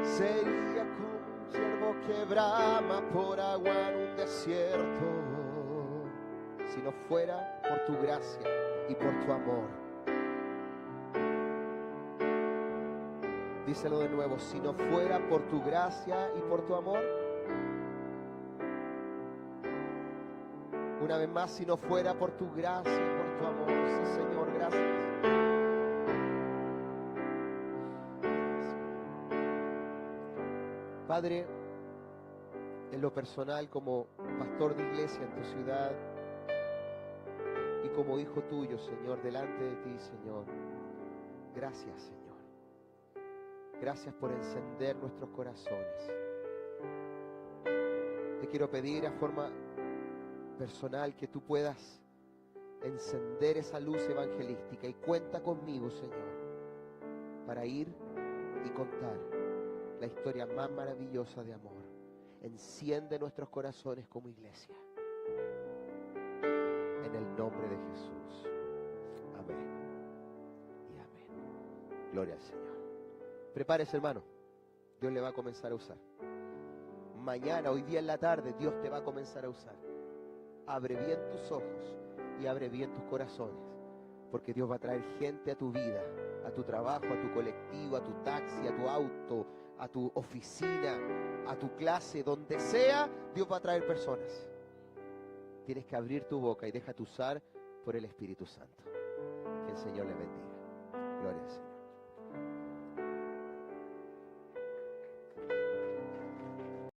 Sería como un ciervo que brama por agua en un desierto, si no fuera por tu gracia y por tu amor. Díselo de nuevo, si no fuera por tu gracia y por tu amor. Una vez más, si no fuera por tu gracia y por tu amor. Sí, Señor, gracias. Padre, en lo personal, como pastor de iglesia en tu ciudad y como hijo tuyo, Señor, delante de ti, Señor, gracias, Señor. Gracias por encender nuestros corazones. Te quiero pedir a forma personal que tú puedas encender esa luz evangelística, y cuenta conmigo, Señor, para ir y contar la historia más maravillosa de amor. Enciende nuestros corazones como iglesia. En el nombre de Jesús. Amén y amén. Gloria al Señor. Prepárese, hermano. Dios le va a comenzar a usar. Mañana, hoy día en la tarde, Dios te va a comenzar a usar. Abre bien tus ojos y abre bien tus corazones, porque Dios va a traer gente a tu vida, a tu trabajo, a tu colectivo, a tu taxi, a tu auto, a tu oficina, a tu clase, donde sea, Dios va a traer personas. Tienes que abrir tu boca y déjate usar por el Espíritu Santo. Que el Señor le bendiga. Gloria al Señor.